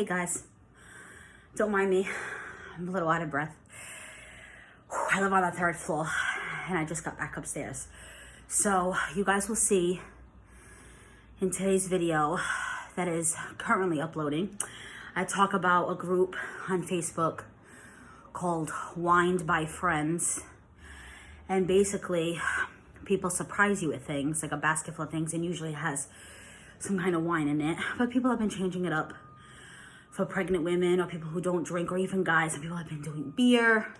Hey guys, don't mind me. I'm a little out of breath. I live on the 3rd floor and I just got back upstairs. So you guys will see in today's video that is currently uploading, I talk about a group on Facebook called Wined by Friends. And basically people surprise you with things, like a basket full of things, and usually it has some kind of wine in it. But people have been changing it up for pregnant women or people who don't drink, or even guys. And people have been doing beer,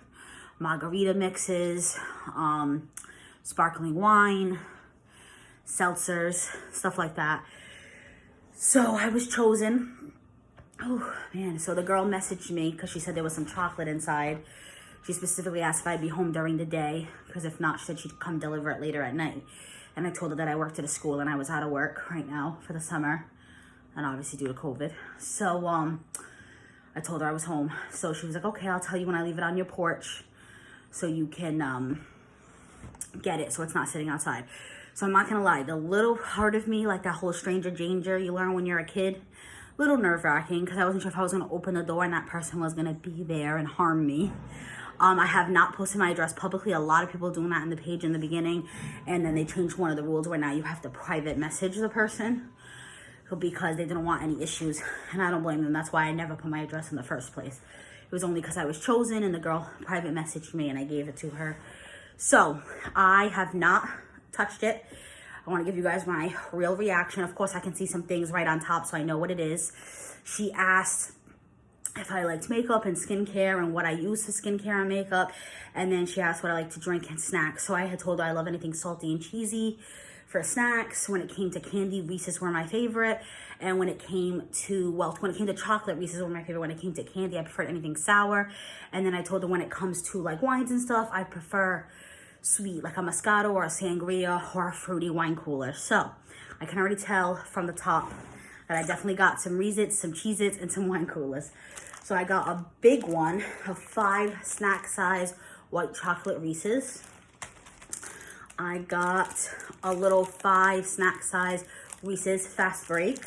margarita mixes, sparkling wine, seltzers, stuff like that. So I was chosen. Oh man, so the girl messaged me because she said there was some chocolate inside. She specifically asked if I'd be home during the day, because if not, she said she'd come deliver it later at night. And I told her that I worked at a school and I was out of work right now for the summer, and obviously due to COVID. So I told her I was home. So she was like, okay, I'll tell you when I leave it on your porch so you can get it so it's not sitting outside. So I'm not gonna lie, the little part of me, like that whole stranger danger you learn when you're a kid, a little nerve-wracking, because I wasn't sure if I was gonna open the door and that person was gonna be there and harm me. I have not posted my address publicly. A lot of people doing that in the page in the beginning, and then they changed one of the rules where now you have to private message the person because they didn't want any issues, and I don't blame them. That's why I never put my address in the first place. It was only because I was chosen and the girl private messaged me and I gave it to her. So I have not touched it. I want to give you guys my real reaction. Of course, I can see some things right on top, so I know what it is. She asked if I liked makeup and skincare and what I use for skincare and makeup. And then she asked what I like to drink and snacks. So I had told her I love anything salty and cheesy for snacks. When it came to candy, Reese's were my favorite. And when it came to, when it came to chocolate, Reese's were my favorite. When it came to candy, I preferred anything sour. And then I told her when it comes to like wines and stuff, I prefer sweet, like a Moscato or a Sangria or a fruity wine cooler. So I can already tell from the top that I definitely got some Reese's, some Cheez-Its, and some wine coolers. So I got a big one of 5 snack size white chocolate Reese's. I got a little 5 snack size Reese's Fast Break.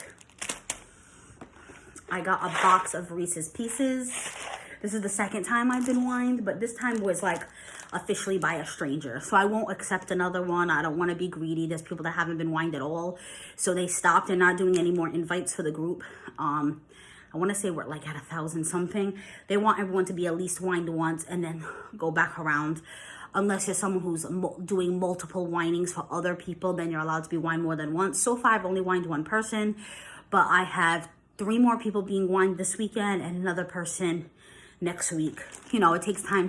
I got a box of Reese's Pieces. This is the second time I've been wined, but this time was like officially by a stranger. So I won't accept another one. I don't want to be greedy. There's people that haven't been wined at all. So they stopped and not doing any more invites for the group. I want to say we're like at 1,000 something. They want everyone to be at least wined once and then go back around. Unless you're someone who's doing multiple winings for other people, then you're allowed to be wined more than once. So far, I've only wined one person, but I have 3 more people being wined this weekend and another person next week. You know, it takes time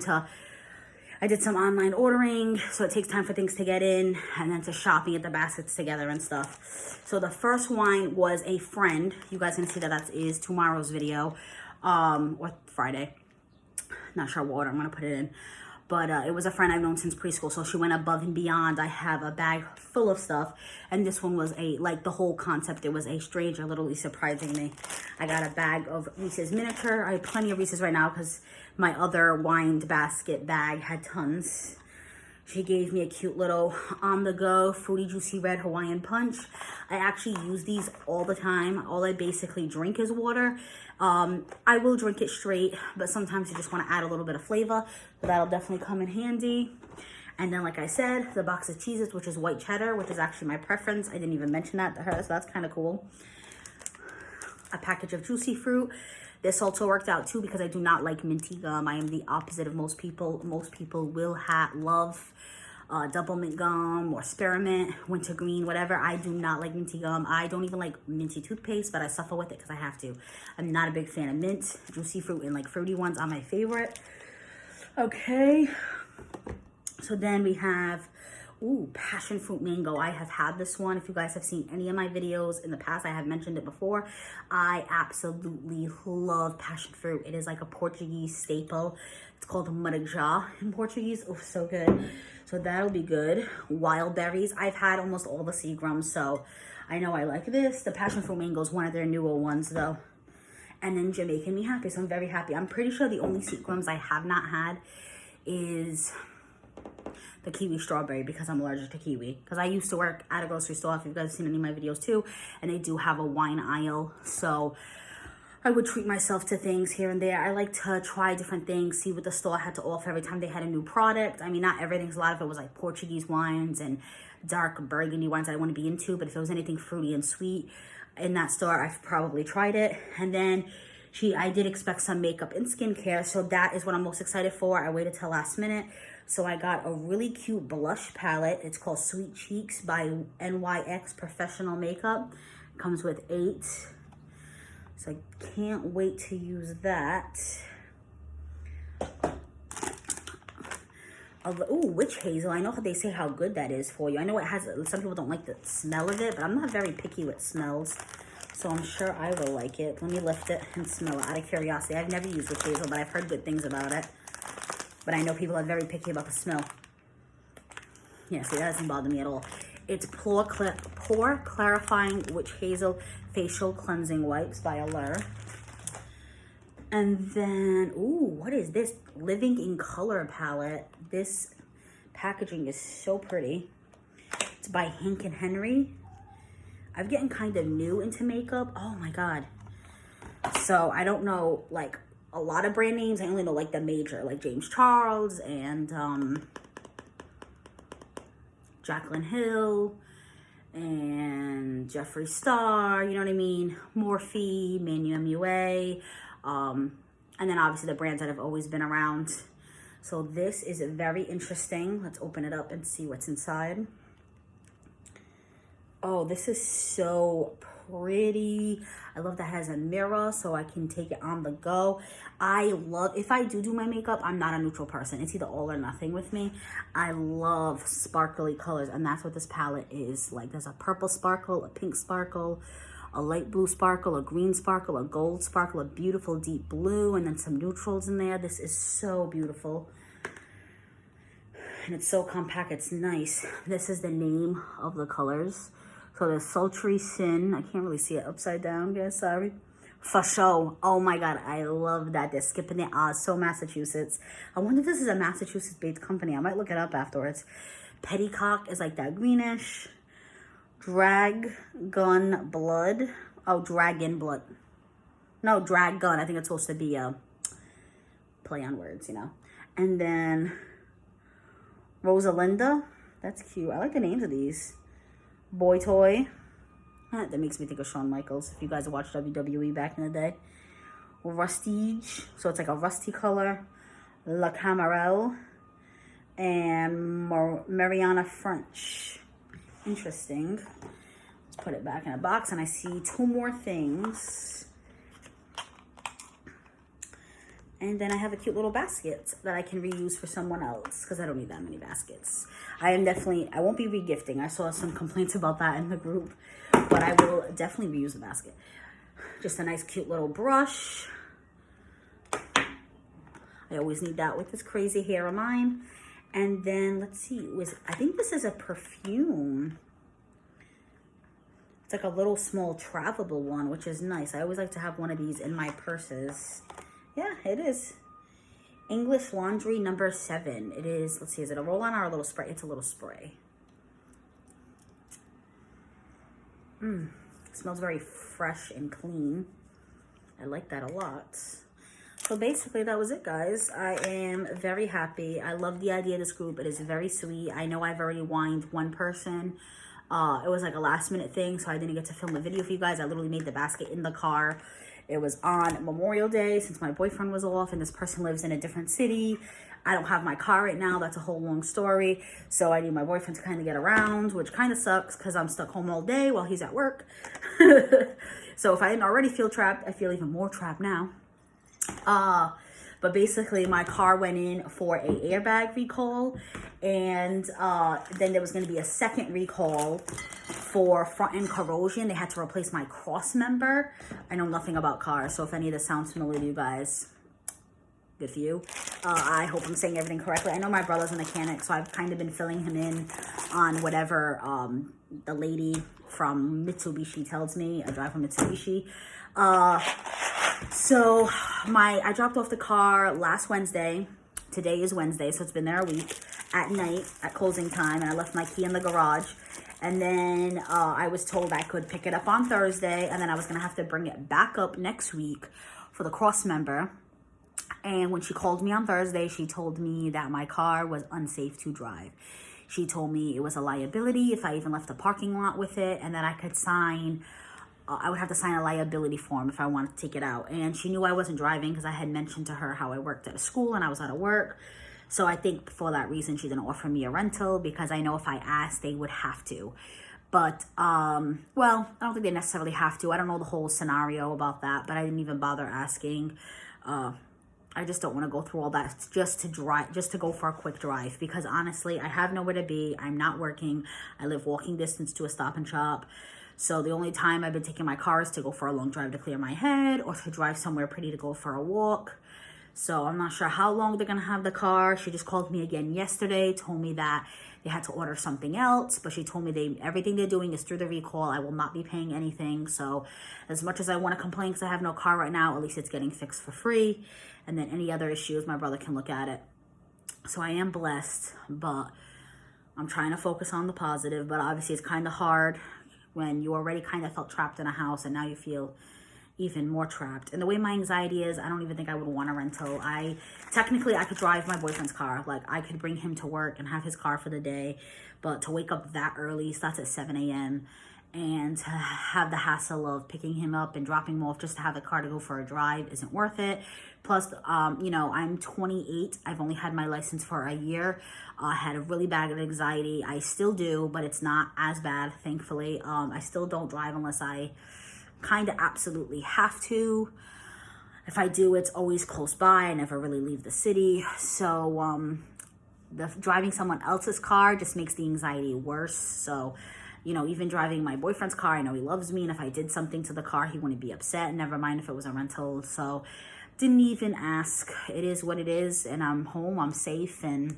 I did some online ordering, so it takes time for things to get in and then to shop and get the baskets together and stuff. So the first wine was a friend. You guys can see that is tomorrow's video, or Friday. Not sure what order I'm gonna put it in. But it was a friend I've known since preschool, so she went above and beyond. I have a bag full of stuff, and this one was like the whole concept. It was a stranger literally surprising me. I got a bag of Reese's miniature. I have plenty of Reese's right now because my other wined basket bag had tons. She gave me a cute little on-the-go Fruity Juicy Red Hawaiian Punch. I actually use these all the time. All I basically drink is water. I will drink it straight, but sometimes you just want to add a little bit of flavor. So that'll definitely come in handy. And then, like I said, the box of Cheez-Its, which is white cheddar, which is actually my preference. I didn't even mention that to her, so that's kind of cool. A package of Juicy Fruit. This also worked out too because I do not like minty gum. I am the opposite of most people. Most people will love double mint gum or spearmint, wintergreen, whatever. I do not like minty gum. I don't even like minty toothpaste, but I suffer with it because I have to. I'm not a big fan of mint. Juicy Fruit and like fruity ones are my favorite. Okay. So then we have, passion fruit mango. I have had this one. If you guys have seen any of my videos in the past, I have mentioned it before. I absolutely love passion fruit. It is like a Portuguese staple. It's called maracujá in Portuguese. Oh, so good. So that'll be good. Wild berries. I've had almost all the Seagrams, so I know I like this. The passion fruit mango is one of their newer ones, though. And then Jamaican Me Happy, so I'm very happy. I'm pretty sure the only Seagrams I have not had is the kiwi strawberry because I'm allergic to kiwi. Because I used to work at a grocery store, if you guys have seen any of my videos too, and they do have a wine aisle. So I would treat myself to things here and there. I like to try different things, see what the store had to offer every time they had a new product. I mean, not everything, a lot of it was like Portuguese wines and dark burgundy wines I want to be into, but if there was anything fruity and sweet in that store, I've probably tried it. And then I did expect some makeup and skincare, so that is what I'm most excited for. I waited till last minute. So I got a really cute blush palette. It's called Sweet Cheeks by NYX Professional Makeup. It comes with 8. So I can't wait to use that. Ooh, witch hazel. I know how they say how good that is for you. I know it has, some people don't like the smell of it, but I'm not very picky with smells. So I'm sure I will like it. Let me lift it and smell it out of curiosity. I've never used witch hazel, but I've heard good things about it. But I know people are very picky about the smell. Yeah, see, that doesn't bother me at all. It's Pore Clarifying Witch Hazel Facial Cleansing Wipes by Allure. And then, ooh, what is this? Living in Color palette. This packaging is so pretty. It's by Hank and Henry. I'm getting kind of new into makeup. Oh my God. So I don't know like a lot of brand names. I only know like the major, like James Charles and Jaclyn Hill and Jeffree Star, you know what I mean? Morphe, Manu MUA, and then obviously the brands that have always been around. So this is very interesting. Let's open it up and see what's inside. Oh, this is so pretty. I love that it has a mirror so I can take it on the go. I love, if I do my makeup, I'm not a neutral person. It's either all or nothing with me. I love sparkly colors, and that's what this palette is. Like, there's a purple sparkle, a pink sparkle, a light blue sparkle, a green sparkle, a gold sparkle, a beautiful deep blue, and then some neutrals in there. This is so beautiful. And it's so compact, it's nice. This is the name of the colors. So there's Sultry Sin. I can't really see it upside down, guys, sorry. For show. Oh my God, I love that. They're skipping the Oz. So Massachusetts. I wonder if this is a Massachusetts-based company. I might look it up afterwards. Petticock is like that greenish. Dragon Blood. Oh, Dragon Blood. No, Dragon. I think it's supposed to be a play on words, you know. And then Rosalinda. That's cute. I like the names of these. Boy Toy. That makes me think of Shawn Michaels, if you guys watched WWE back in the day. Rustige. So it's like a rusty color. La Camarelle. And Mariana French. Interesting. Let's put it back in a box. And I see 2 more things. And then I have a cute little basket that I can reuse for someone else because I don't need that many baskets. I won't be regifting. I saw some complaints about that in the group, but I will definitely reuse the basket. Just a nice cute little brush. I always need that with this crazy hair of mine. And then let's see, I think this is a perfume. It's like a little small travelable one, which is nice. I always like to have one of these in my purses. Yeah, it is. English Laundry number 7. It is, let's see, is it a roll-on or a little spray? It's a little spray. It smells very fresh and clean. I like that a lot. So basically, that was it, guys. I am very happy. I love the idea of this group. It is very sweet. I know I've already wined one person. It was like a last-minute thing, so I didn't get to film a video for you guys. I literally made the basket in the car. It was on Memorial Day since my boyfriend was off, and this person lives in a different city. I don't have my car right now. That's a whole long story. So I need my boyfriend to kind of get around, which kind of sucks because I'm stuck home all day while he's at work. So if I didn't already feel trapped, I feel even more trapped now. But basically my car went in for a airbag recall, and then there was going to be a second recall for front end corrosion. They had to replace my cross member. I know nothing about cars, so if any of this sounds familiar to you guys, good for you. I hope I'm saying everything correctly. I know my brother's a mechanic, so I've kind of been filling him in on whatever the lady from Mitsubishi tells me. I drive from Mitsubishi. So I dropped off the car last Wednesday. Today is Wednesday, so it's been there a week. at night at closing time, and I left my key in the garage. And then I was told I could pick it up on Thursday, and then I was going to have to bring it back up next week for the cross member. And when she called me on Thursday, she told me that my car was unsafe to drive. She told me it was a liability if I even left the parking lot with it, and that I could sign, I would have to sign a liability form if I wanted to take it out. And she knew I wasn't driving because I had mentioned to her how I worked at a school and I was out of work. So I think for that reason, she didn't offer me a rental, because I know if I asked, they would have to. But, well, I don't think they necessarily have to. I don't know the whole scenario about that, but I didn't even bother asking. I just don't want to go through all that just to go for a quick drive, because honestly, I have nowhere to be. I'm not working. I live walking distance to a Stop and Shop. So the only time I've been taking my car is to go for a long drive to clear my head, or to drive somewhere pretty to go for a walk. So I'm not sure how long they're going to have the car. She just called me again yesterday, told me that they had to order something else, but she told me everything they're doing is through the recall. I will not be paying anything. So as much as I want to complain because I have no car right now, at least it's getting fixed for free. And then any other issues, my brother can look at it. So I am blessed, but I'm trying to focus on the positive. But obviously it's kind of hard when you already kind of felt trapped in a house and now you feel even more trapped. And the way my anxiety is, I don't even think I would want a rental. Technically I could drive my boyfriend's car. Like, I could bring him to work and have his car for the day, but to wake up that early, starts at 7 a.m. and to have the hassle of picking him up and dropping him off just to have the car to go for a drive isn't worth it. Plus, you know, I'm 28. I've only had my license for a year. I had a really bad anxiety. I still do, but it's not as bad, thankfully. I still don't drive unless I kind of absolutely have to. If I do, it's always close by. I never really leave the city. So driving someone else's car just makes the anxiety worse. So, you know, even driving my boyfriend's car, I know he loves me, and if I did something to the car, he wouldn't be upset, never mind if it was a rental. So didn't even ask. It is what it is, and I'm home, I'm safe, and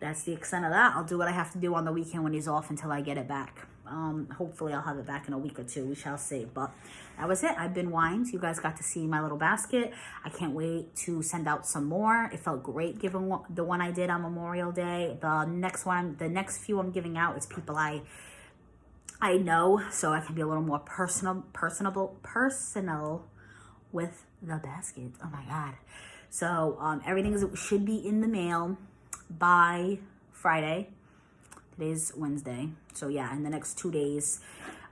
that's the extent of that. I'll do what I have to do on the weekend when he's off until I get it back. Hopefully I'll have it back in a week or two. We shall see. But that was it. I've been Wines. You guys got to see my little basket. I can't wait to send out some more. It felt great giving the one I did on Memorial Day. The next few I'm giving out is people I know, so I can be a little more personal with the basket. Oh my God. So everything should be in the mail by Friday. Today's Wednesday. So yeah, in the next 2 days,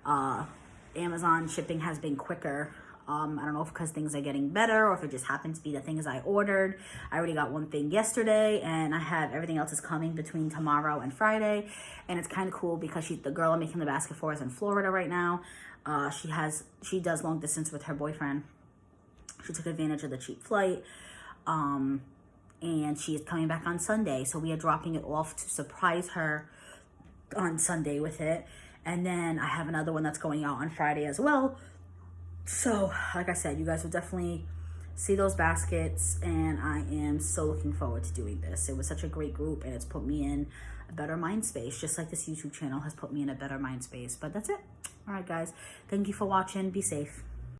Amazon shipping has been quicker. I don't know if because things are getting better or if it just happened to be the things I ordered. I already got one thing yesterday, and I have everything else is coming between tomorrow and Friday. And it's kind of cool because the girl I'm making the basket for is in Florida right now. She does long distance with her boyfriend. She took advantage of the cheap flight. And she is coming back on Sunday. So we are dropping it off to surprise her on Sunday with it. And then I have another one that's going out on Friday as well. So, like I said, you guys will definitely see those baskets, and I am so looking forward to doing this. It was such a great group, and it's put me in a better mind space, just like this YouTube channel has put me in a better mind space. But that's it. All right, guys. Thank you for watching. Be safe.